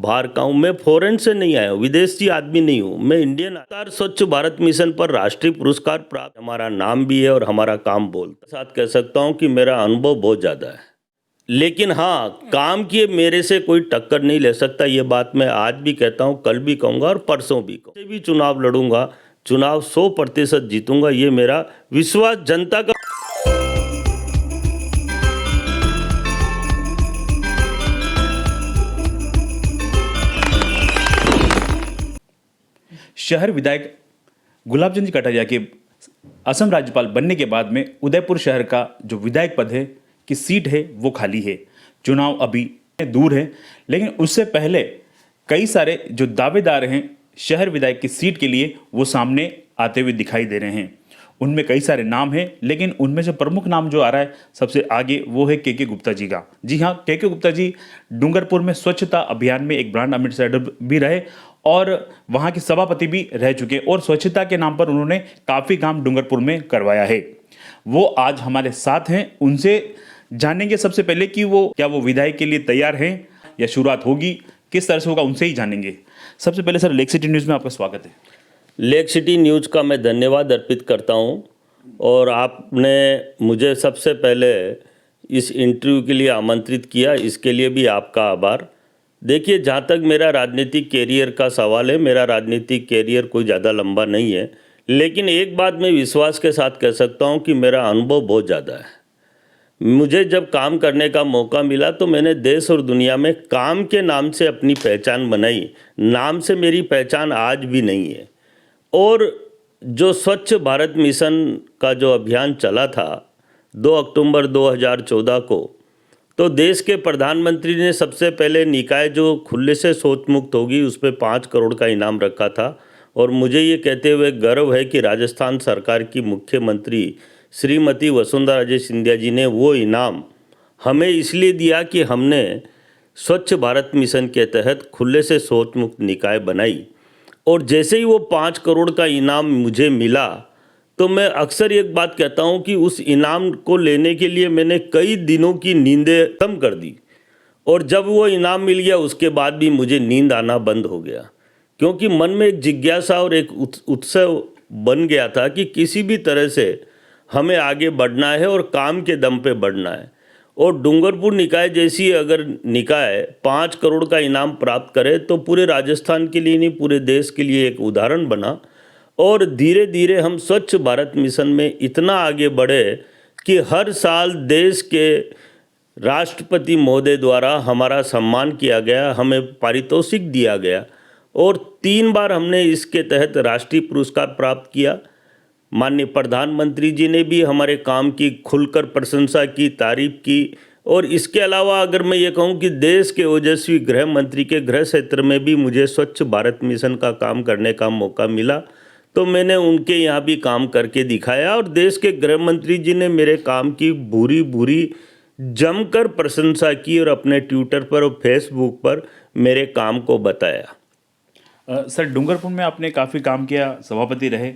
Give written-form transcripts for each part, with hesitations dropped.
बाहर का हूँ, मैं फॉरेन से नहीं आया हूँ, विदेशी आदमी नहीं हूँ, मैं इंडियन। लगातार स्वच्छ भारत मिशन पर राष्ट्रीय पुरस्कार प्राप्त, हमारा नाम भी है और हमारा काम बोलता है। साथ कह सकता हूँ कि मेरा अनुभव बहुत ज़्यादा है, लेकिन हाँ, काम किए मेरे से कोई टक्कर नहीं ले सकता। ये बात मैं आज भी कहता हूँ, कल भी कहूँगा और परसों भी कहूँगा। भी चुनाव लड़ूंगा, चुनाव 100% जीतूंगा, ये मेरा विश्वास जनता का। शहर विधायक गुलाब चंद कटारिया के असम राज्यपाल बनने के बाद में उदयपुर शहर का जो विधायक पद है की सीट है वो खाली है। चुनाव अभी दूर है, लेकिन उससे पहले कई सारे जो दावेदार हैं शहर विधायक की सीट के लिए वो सामने आते हुए दिखाई दे रहे हैं। उनमें कई सारे नाम हैं, लेकिन उनमें से प्रमुख नाम जो आ रहा है सबसे आगे वो है के गुप्ता जी का। जी हाँ, के गुप्ता जी डूंगरपुर में स्वच्छता अभियान में एक ब्रांड एम्बेसडर भी रहे और वहाँ के सभापति भी रह चुके, और स्वच्छता के नाम पर उन्होंने काफ़ी काम डूंगरपुर में करवाया है। वो आज हमारे साथ हैं, उनसे जानेंगे सबसे पहले कि क्या वो विधायक के लिए तैयार हैं या शुरुआत होगी, किस तरह से होगा, उनसे ही जानेंगे। सबसे पहले सर, लेक सिटी न्यूज़ में आपका स्वागत है। लेक सिटी न्यूज़ का मैं धन्यवाद अर्पित करता हूं, और आपने मुझे सबसे पहले इस इंटरव्यू के लिए आमंत्रित किया, इसके लिए भी आपका आभार। देखिए, जहाँ तक मेरा राजनीतिक कैरियर का सवाल है, मेरा राजनीतिक कैरियर कोई ज़्यादा लंबा नहीं है, लेकिन एक बात मैं विश्वास के साथ कह सकता हूँ कि मेरा अनुभव बहुत ज़्यादा है। मुझे जब काम करने का मौका मिला तो मैंने देश और दुनिया में काम के नाम से अपनी पहचान बनाई। नाम से मेरी पहचान आज भी नहीं है। और जो स्वच्छ भारत मिशन का जो अभियान चला था 2 अक्टूबर 2014 को, तो देश के प्रधानमंत्री ने सबसे पहले निकाय जो खुले से शौच मुक्त होगी उस पर 5 करोड़ का इनाम रखा था। और मुझे ये कहते हुए गर्व है कि राजस्थान सरकार की मुख्यमंत्री श्रीमती वसुंधरा राजे सिंधिया जी ने वो इनाम हमें इसलिए दिया कि हमने स्वच्छ भारत मिशन के तहत खुले से शौच मुक्त निकाय बनाई। और जैसे ही वो 5 करोड़ का इनाम मुझे मिला, तो मैं अक्सर एक बात कहता हूँ कि उस इनाम को लेने के लिए मैंने कई दिनों की नींदें कम कर दी, और जब वो इनाम मिल गया उसके बाद भी मुझे नींद आना बंद हो गया, क्योंकि मन में एक जिज्ञासा और एक उत्सव बन गया था कि किसी भी तरह से हमें आगे बढ़ना है और काम के दम पे बढ़ना है। और डूंगरपुर निकाय जैसी अगर निकाय 5 करोड़ का इनाम प्राप्त करे तो पूरे राजस्थान के लिए नहीं, पूरे देश के लिए एक उदाहरण बना। और धीरे धीरे हम स्वच्छ भारत मिशन में इतना आगे बढ़े कि हर साल देश के राष्ट्रपति महोदय द्वारा हमारा सम्मान किया गया, हमें पारितोषिक दिया गया, और 3 बार हमने इसके तहत राष्ट्रीय पुरस्कार प्राप्त किया। माननीय प्रधानमंत्री जी ने भी हमारे काम की खुलकर प्रशंसा की, तारीफ की। और इसके अलावा अगर मैं ये कहूँ कि देश के ओजस्वी गृह मंत्री के गृह क्षेत्र में भी मुझे स्वच्छ भारत मिशन का काम करने का मौका मिला, तो मैंने उनके यहाँ भी काम करके दिखाया, और देश के गृह मंत्री जी ने मेरे काम की भूरी भूरी जमकर प्रशंसा की और अपने ट्विटर पर और फेसबुक पर मेरे काम को बताया। सर, डूंगरपुर में आपने काफ़ी काम किया, सभापति रहे,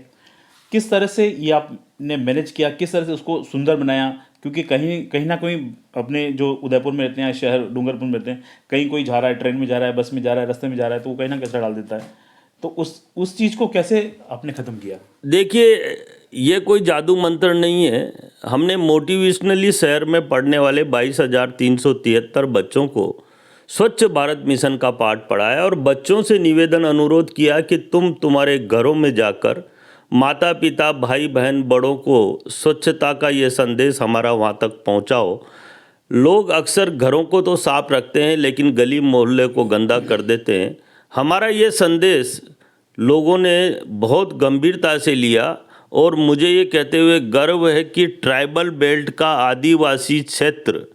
किस तरह से ये आपने मैनेज किया, किस तरह से उसको सुंदर बनाया? क्योंकि कहीं ना कहीं अपने जो उदयपुर में रहते हैं, शहर डूंगरपुर में रहते हैं, कहीं कोई जा रहा है, ट्रेन में जा रहा है, बस में जा रहा है, रास्ते में जा रहा है, तो वो कहीं ना कचरा डाल देता है। तो उस चीज़ को कैसे आपने ख़त्म किया? देखिए, ये कोई जादू मंत्र नहीं है। हमने मोटिवेशनली शहर में पढ़ने वाले 22,373 बच्चों को स्वच्छ भारत मिशन का पाठ पढ़ाया, और बच्चों से निवेदन अनुरोध किया कि तुम्हारे घरों में जाकर माता पिता, भाई बहन, बड़ों को स्वच्छता का ये संदेश हमारा वहाँ तक पहुँचाओ। लोग अक्सर घरों को तो साफ रखते हैं, लेकिन गली मोहल्ले को गंदा कर देते हैं। हमारा ये संदेश लोगों ने बहुत गंभीरता से लिया, और मुझे ये कहते हुए गर्व है कि ट्राइबल बेल्ट का आदिवासी क्षेत्र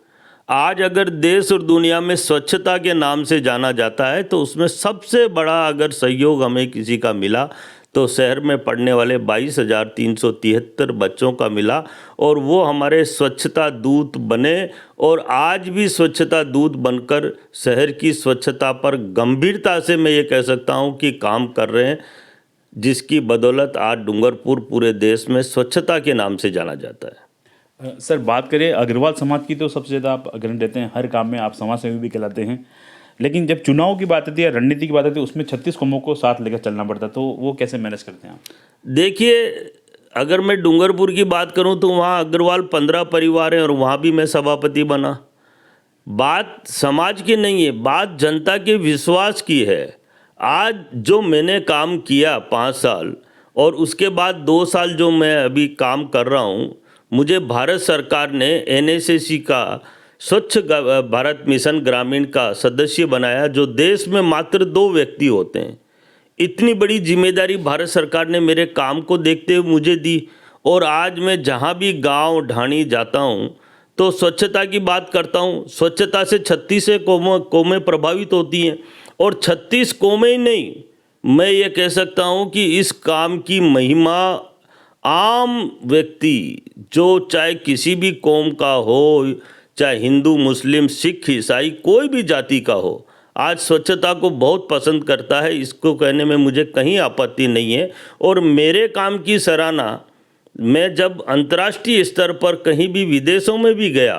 आज अगर देश और दुनिया में स्वच्छता के नाम से जाना जाता है, तो उसमें सबसे बड़ा अगर सहयोग हमें किसी का मिला तो शहर में पढ़ने वाले 22,373 बच्चों का मिला, और वो हमारे स्वच्छता दूत बने, और आज भी स्वच्छता दूत बनकर शहर की स्वच्छता पर गंभीरता से मैं ये कह सकता हूँ कि काम कर रहे हैं, जिसकी बदौलत आज डूंगरपुर पूरे देश में स्वच्छता के नाम से जाना जाता है। सर, बात करें अग्रवाल समाज की, तो सबसे ज़्यादा आप अग्रणी रहते हैं, हर काम में आप समाज सेवी भी कहलाते हैं, लेकिन जब चुनाव की बात आती है, रणनीति की बात आती है, उसमें 36 कौमों को साथ लेकर चलना पड़ता, तो वो कैसे मैनेज करते हैं आप? देखिए, अगर मैं डूंगरपुर की बात करूं तो वहाँ अग्रवाल 15 परिवार हैं और वहाँ भी मैं सभापति बना। बात समाज की नहीं है, बात जनता के विश्वास की है। आज जो मैंने काम किया 5 साल और उसके बाद 2 साल जो मैं अभी काम कर रहा हूँ, मुझे भारत सरकार ने एनएसएसी का स्वच्छ भारत मिशन ग्रामीण का सदस्य बनाया, जो देश में मात्र 2 व्यक्ति होते हैं। इतनी बड़ी जिम्मेदारी भारत सरकार ने मेरे काम को देखते हुए मुझे दी और आज मैं जहाँ भी गांव ढाणी जाता हूँ तो स्वच्छता की बात करता हूँ। स्वच्छता से 36 कौमें प्रभावित होती हैं और 36 कौमें ही नहीं, मैं ये कह सकता हूँ कि इस काम की महिमा आम व्यक्ति जो चाहे किसी भी कौम का हो, चाहे हिंदू मुस्लिम सिख ईसाई कोई भी जाति का हो, आज स्वच्छता को बहुत पसंद करता है। इसको कहने में मुझे कहीं आपत्ति नहीं है। और मेरे काम की सराहना मैं जब अंतर्राष्ट्रीय स्तर पर कहीं भी विदेशों में भी गया,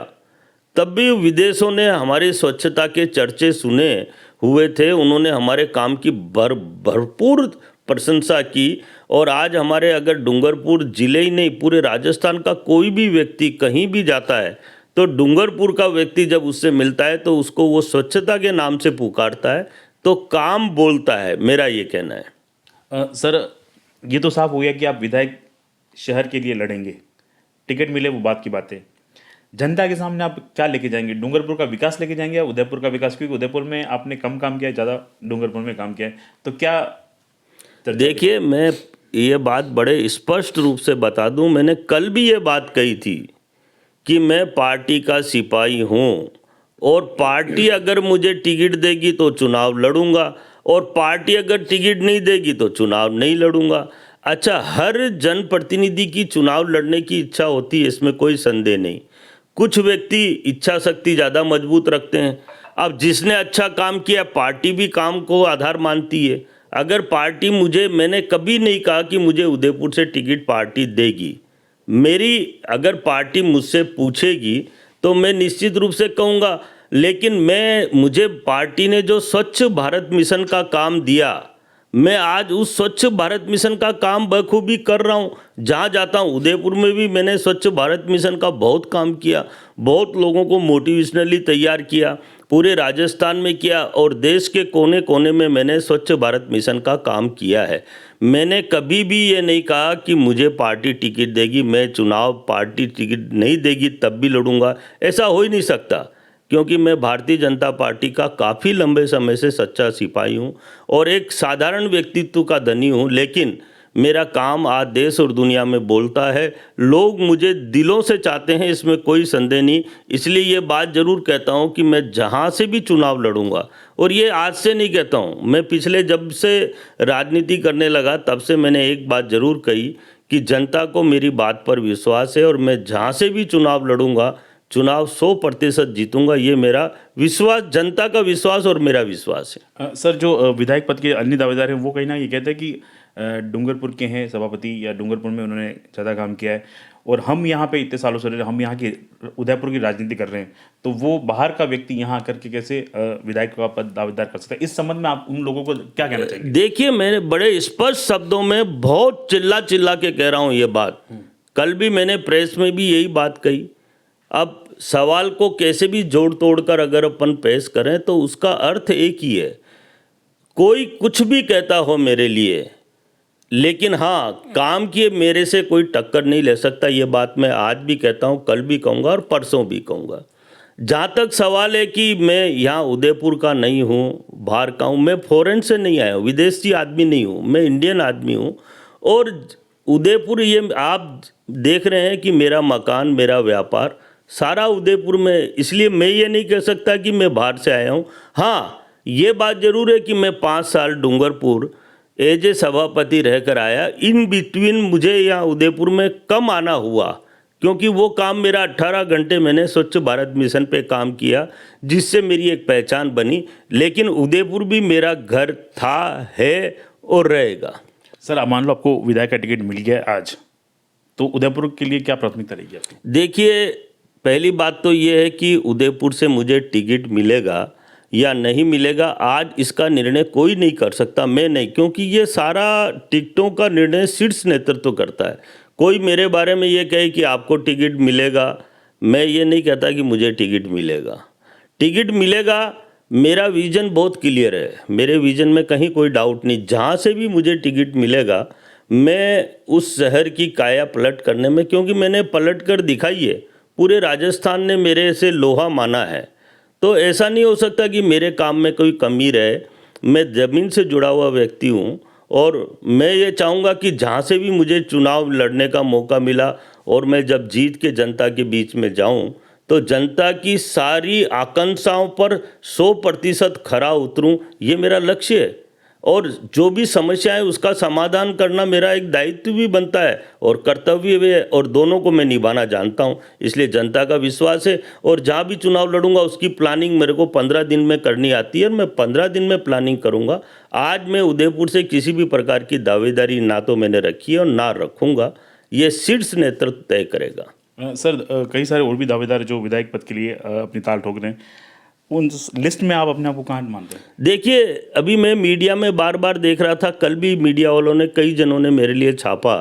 तब भी विदेशों ने हमारी स्वच्छता के चर्चे सुने हुए थे। उन्होंने हमारे काम की भरपूर प्रशंसा की। और आज हमारे अगर डूंगरपुर जिले ही नहीं, पूरे राजस्थान का कोई भी व्यक्ति कहीं भी जाता है तो डूंगरपुर का व्यक्ति जब उससे मिलता है तो उसको वो स्वच्छता के नाम से पुकारता है, तो काम बोलता है, मेरा ये कहना है। सर, ये तो साफ हो गया कि आप विधायक शहर के लिए लड़ेंगे, टिकट मिले वो बात की बात है। जनता के सामने आप क्या लेके जाएंगे? डूंगरपुर का विकास लेके जाएंगे या उदयपुर का विकास? क्योंकि उदयपुर में आपने कम काम किया है, ज़्यादा डूंगरपुर में काम किया है, तो क्या देखिए, मैं ये बात बड़े स्पष्ट रूप से बता दूं, मैंने कल भी ये बात कही थी कि मैं पार्टी का सिपाही हूं और पार्टी अगर मुझे टिकट देगी तो चुनाव लड़ूंगा और पार्टी अगर टिकट नहीं देगी तो चुनाव नहीं लड़ूंगा। अच्छा, हर जनप्रतिनिधि की चुनाव लड़ने की इच्छा होती है, इसमें कोई संदेह नहीं। कुछ व्यक्ति इच्छा शक्ति ज़्यादा मजबूत रखते हैं। अब जिसने अच्छा काम किया, पार्टी भी काम को आधार मानती है। अगर पार्टी मैंने कभी नहीं कहा कि मुझे उदयपुर से टिकट पार्टी देगी। मेरी अगर पार्टी मुझसे पूछेगी तो मैं निश्चित रूप से कहूँगा, लेकिन मुझे पार्टी ने जो स्वच्छ भारत मिशन का काम दिया, मैं आज उस स्वच्छ भारत मिशन का काम बखूबी कर रहा हूँ। जहाँ जाता हूँ, उदयपुर में भी मैंने स्वच्छ भारत मिशन का बहुत काम किया, बहुत लोगों को मोटिवेशनली तैयार किया, पूरे राजस्थान में किया और देश के कोने कोने में मैंने स्वच्छ भारत मिशन का काम किया है। मैंने कभी भी ये नहीं कहा कि मुझे पार्टी टिकट देगी, मैं चुनाव पार्टी टिकट नहीं देगी तब भी लड़ूंगा, ऐसा हो ही नहीं सकता, क्योंकि मैं भारतीय जनता पार्टी का काफ़ी लंबे समय से सच्चा सिपाही हूँ और एक साधारण व्यक्तित्व का धनी हूँ। लेकिन मेरा काम आज देश और दुनिया में बोलता है, लोग मुझे दिलों से चाहते हैं, इसमें कोई संदेह नहीं। इसलिए ये बात ज़रूर कहता हूँ कि मैं जहाँ से भी चुनाव लड़ूंगा, और ये आज से नहीं कहता हूँ, मैं पिछले जब से राजनीति करने लगा तब से मैंने एक बात ज़रूर कही कि जनता को मेरी बात पर विश्वास है और मैं जहाँ से भी चुनाव लड़ूंगा, चुनाव 100% जीतूंगा। ये मेरा विश्वास, जनता का विश्वास और मेरा विश्वास है। सर, जो विधायक पद के अन्य दावेदार हैं वो कहीं ना ये कहते हैं कि डूंगरपुर के हैं सभापति, या डूंगरपुर में उन्होंने ज़्यादा काम किया है और हम यहाँ पे इतने सालों से रह रहे हैं, हम यहाँ की उदयपुर की राजनीति कर रहे हैं, तो वो बाहर का व्यक्ति यहाँ आकर के कैसे विधायक का पद दावेदार कर सकता है? इस संबंध में आप उन लोगों को क्या कहना चाहेंगे? देखिए, मैंने बड़े स्पष्ट शब्दों में बहुत चिल्ला के कह रहा हूँ ये बात। कल भी मैंने प्रेस में भी यही बात कही। अब सवाल को कैसे भी जोड़ तोड़ कर अगर अपन पेश करें तो उसका अर्थ एक ही है। कोई कुछ भी कहता हो मेरे लिए, लेकिन हाँ, काम किए मेरे से कोई टक्कर नहीं ले सकता। ये बात मैं आज भी कहता हूँ, कल भी कहूँगा और परसों भी कहूँगा। जहाँ तक सवाल है कि मैं यहाँ उदयपुर का नहीं हूँ, बाहर का हूँ, मैं फॉरेन से नहीं आया हूँ, विदेशी आदमी नहीं हूँ, मैं इंडियन आदमी हूँ। और उदयपुर, ये आप देख रहे हैं कि मेरा मकान, मेरा व्यापार सारा उदयपुर में, इसलिए मैं ये नहीं कह सकता कि मैं बाहर से आया हूँ। हाँ, ये बात ज़रूर है कि मैं 5 साल डूंगरपुर एज ए सभापति रहकर आया। इन बिटवीन मुझे यहाँ उदयपुर में कम आना हुआ, क्योंकि वो काम मेरा 18 घंटे मैंने स्वच्छ भारत मिशन पे काम किया, जिससे मेरी एक पहचान बनी। लेकिन उदयपुर भी मेरा घर था, है और रहेगा। सर, अब मान लो आपको विधायक का टिकट मिल गया आज, तो उदयपुर के लिए क्या प्राथमिकता रहेगी आपकी? देखिए, पहली बात तो ये है कि उदयपुर से मुझे टिकट मिलेगा, या नहीं मिलेगा, आज इसका निर्णय कोई नहीं कर सकता, मैं नहीं, क्योंकि ये सारा टिकटों का निर्णय शीर्ष नेतृत्व करता है। कोई मेरे बारे में ये कहे कि आपको टिकट मिलेगा, मैं ये नहीं कहता कि मुझे टिकट मिलेगा। टिकट मिलेगा, मेरा विज़न बहुत क्लियर है, मेरे विज़न में कहीं कोई डाउट नहीं। जहाँ से भी मुझे टिकट मिलेगा, मैं उस शहर की काया पलट करने में, क्योंकि मैंने पलट कर दिखाई है, पूरे राजस्थान ने मेरे से लोहा माना है। तो ऐसा नहीं हो सकता कि मेरे काम में कोई कमी रहे। मैं ज़मीन से जुड़ा हुआ व्यक्ति हूँ और मैं ये चाहूँगा कि जहाँ से भी मुझे चुनाव लड़ने का मौका मिला और मैं जब जीत के जनता के बीच में जाऊँ, तो जनता की सारी आकांक्षाओं पर 100% खरा उतरूँ, ये मेरा लक्ष्य है। और जो भी समस्या है उसका समाधान करना मेरा एक दायित्व भी बनता है और कर्तव्य भी है, और दोनों को मैं निभाना जानता हूँ। इसलिए जनता का विश्वास है, और जहाँ भी चुनाव लड़ूंगा उसकी प्लानिंग मेरे को 15 दिन में करनी आती है, और मैं 15 दिन में प्लानिंग करूँगा। आज मैं उदयपुर से किसी भी प्रकार की दावेदारी ना तो मैंने रखी है और ना रखूँगा, ये शीर्ष नेतृत्व तय करेगा। सर, कई सारे और भी दावेदार जो विधायक पद के लिए अपनी ताल ठोक रहे हैं, उन लिस्ट में आप अपने आप को कहाँ मानते हैं? देखिए, अभी मैं मीडिया में बार बार देख रहा था, कल भी मीडिया वालों ने, कई जनों ने मेरे लिए छापा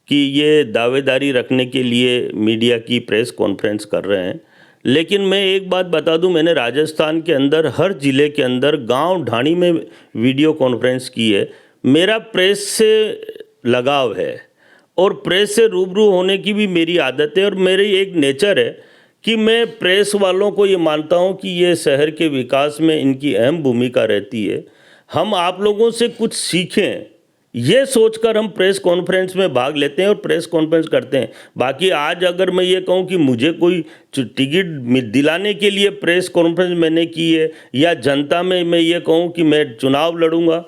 कि ये दावेदारी रखने के लिए मीडिया की प्रेस कॉन्फ्रेंस कर रहे हैं। लेकिन मैं एक बात बता दूं, मैंने राजस्थान के अंदर हर ज़िले के अंदर गांव ढाणी में वीडियो कॉन्फ्रेंस की है। मेरा प्रेस से लगाव है और प्रेस से रूबरू होने की भी मेरी आदत है, और मेरी एक नेचर है कि मैं प्रेस वालों को ये मानता हूँ कि ये शहर के विकास में इनकी अहम भूमिका रहती है। हम आप लोगों से कुछ सीखें, ये सोचकर हम प्रेस कॉन्फ्रेंस में भाग लेते हैं और प्रेस कॉन्फ्रेंस करते हैं। बाकी आज अगर मैं ये कहूँ कि मुझे कोई टिकट दिलाने के लिए प्रेस कॉन्फ्रेंस मैंने की है, या जनता में मैं ये कहूँ कि मैं चुनाव लड़ूंगा,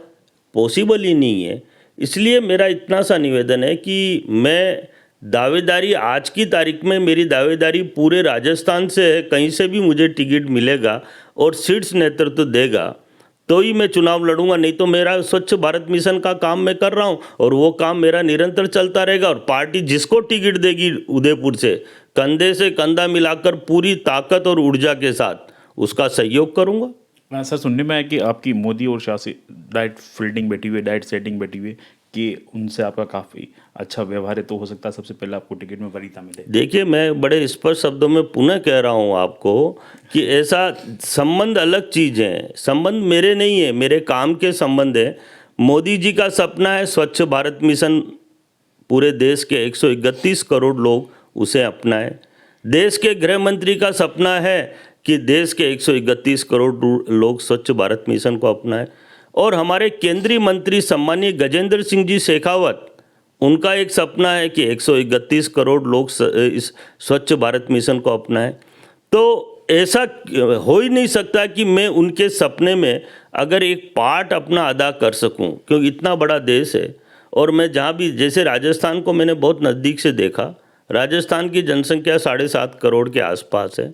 पॉसिबल ही नहीं है। इसलिए मेरा इतना सा निवेदन है कि मैं दावेदारी, आज की तारीख में मेरी दावेदारी पूरे राजस्थान से है, कहीं से भी मुझे टिकट मिलेगा और शीर्ष नेतृत्व देगा तो ही मैं चुनाव लड़ूंगा, नहीं तो मेरा स्वच्छ भारत मिशन का काम मैं कर रहा हूं और वो काम मेरा निरंतर चलता रहेगा। और पार्टी जिसको टिकट देगी उदयपुर से, कंधे से कंधा मिलाकर पूरी ताकत और ऊर्जा के साथ उसका सहयोग करूंगा। सर, सुनने में आया कि आपकी मोदी और शाह से डाइट फील्डिंग बैठी हुई है, डाइट सेटिंग बैठी हुई है, कि उनसे आपका काफ़ी अच्छा व्यवहार है, तो हो सकता है सबसे पहले आपको टिकट में वरीयता मिले। देखिए, मैं बड़े स्पष्ट शब्दों में पुनः कह रहा हूँ आपको कि ऐसा संबंध अलग चीज़ है, संबंध मेरे नहीं है, मेरे काम के संबंध है। मोदी जी का सपना है स्वच्छ भारत मिशन, पूरे देश के 131 करोड़ लोग उसे अपनाएं। देश के गृह मंत्री का सपना है कि देश के 131 करोड़ लोग स्वच्छ भारत मिशन को अपनाएं। और हमारे केंद्रीय मंत्री सम्मानीय गजेंद्र सिंह जी शेखावत, उनका एक सपना है कि 131 करोड़ लोग इस स्वच्छ भारत मिशन को अपनाएं। तो ऐसा हो ही नहीं सकता कि मैं उनके सपने में अगर एक पार्ट अपना अदा कर सकूं, क्योंकि इतना बड़ा देश है। और मैं जहां भी, जैसे राजस्थान को मैंने बहुत नज़दीक से देखा, राजस्थान की जनसंख्या 7.5 करोड़ के आसपास है।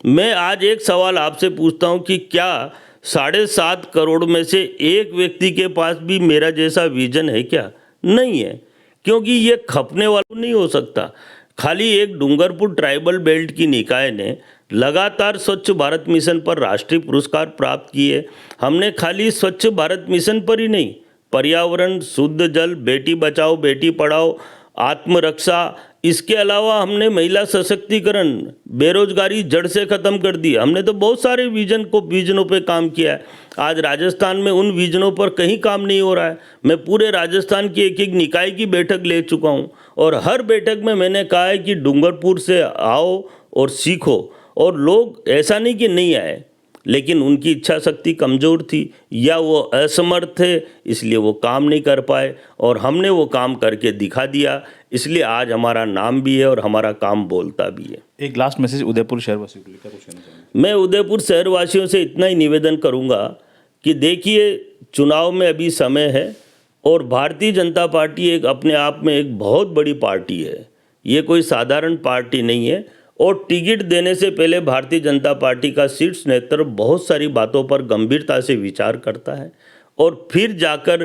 मैं आज एक सवाल आपसे पूछता हूं कि क्या 7.5 करोड़ में से एक व्यक्ति के पास भी मेरा जैसा विजन है क्या? नहीं है, क्योंकि ये खपने वाला नहीं हो सकता। खाली एक डूंगरपुर ट्राइबल बेल्ट की निकाय ने लगातार स्वच्छ भारत मिशन पर राष्ट्रीय पुरस्कार प्राप्त किए। हमने खाली स्वच्छ भारत मिशन पर ही नहीं, पर्यावरण, शुद्ध जल, बेटी बचाओ बेटी पढ़ाओ, आत्मरक्षा, इसके अलावा हमने महिला सशक्तिकरण, बेरोजगारी जड़ से ख़त्म कर दी। हमने तो बहुत सारे विजनों पे काम किया है। आज राजस्थान में उन विजनों पर कहीं काम नहीं हो रहा है। मैं पूरे राजस्थान की एक एक निकाय की बैठक ले चुका हूं, और हर बैठक में मैंने कहा है कि डूंगरपुर से आओ और सीखो। और लोग ऐसा नहीं कि नहीं आए, लेकिन उनकी इच्छा शक्ति कमज़ोर थी या वो असमर्थ थे, इसलिए वो काम नहीं कर पाए, और हमने वो काम करके दिखा दिया। इसलिए आज हमारा नाम भी है और हमारा काम बोलता भी है। एक लास्ट मैसेज उदयपुर शहरवासियों को लेकर कुछ कहना चाहेंगे? मैं उदयपुर शहरवासियों से इतना ही निवेदन करूंगा कि देखिए, चुनाव में अभी समय है, और भारतीय जनता पार्टी एक अपने आप में एक बहुत बड़ी पार्टी है। ये कोई साधारण पार्टी नहीं है, और टिकट देने से पहले भारतीय जनता पार्टी का शीर्ष नेतृत्व बहुत सारी बातों पर गंभीरता से विचार करता है और फिर जाकर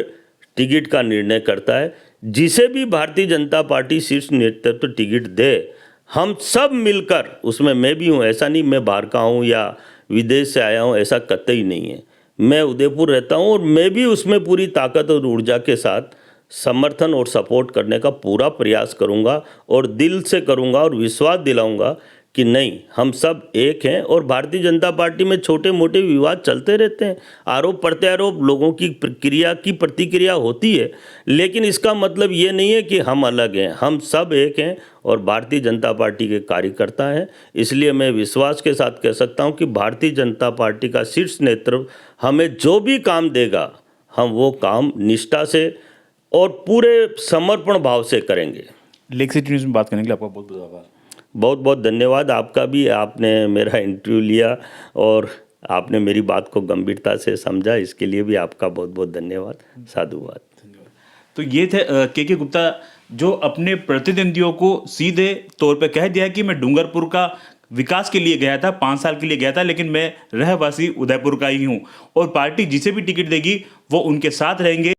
टिकट का निर्णय करता है। जिसे भी भारतीय जनता पार्टी शीर्ष नेतृत्व टिकट दे, हम सब मिलकर, उसमें मैं भी हूँ, ऐसा नहीं मैं बाहर का हूँ या विदेश से आया हूँ, ऐसा कतई नहीं है। मैं उदयपुर रहता हूँ और मैं भी उसमें पूरी ताकत और ऊर्जा के साथ समर्थन और सपोर्ट करने का पूरा प्रयास करूँगा और दिल से करूँगा और विश्वास दिलाऊँगा कि नहीं, हम सब एक हैं। और भारतीय जनता पार्टी में छोटे मोटे विवाद चलते रहते हैं, आरोप प्रत्यारोप, लोगों की क्रिया की प्रतिक्रिया होती है, लेकिन इसका मतलब ये नहीं है कि हम अलग हैं। हम सब एक हैं और भारतीय जनता पार्टी के कार्यकर्ता हैं। इसलिए मैं विश्वास के साथ कह सकता हूं कि भारतीय जनता पार्टी का शीर्ष नेतृत्व हमें जो भी काम देगा, हम वो काम निष्ठा से और पूरे समर्पण भाव से करेंगे। लेक सिटी न्यूज़ में बात करने के लिए आपका बहुत बहुत आभार। बहुत बहुत धन्यवाद आपका भी, आपने मेरा इंटरव्यू लिया और आपने मेरी बात को गंभीरता से समझा, इसके लिए भी आपका बहुत बहुत धन्यवाद, साधुवाद। तो ये थे के गुप्ता, जो अपने प्रतिद्वंदियों को सीधे तौर पे कह दिया कि मैं डूंगरपुर का विकास के लिए गया था, 5 साल के लिए गया था, लेकिन मैं रहवासी उदयपुर का ही हूँ और पार्टी जिसे भी टिकट देगी वो उनके साथ रहेंगे।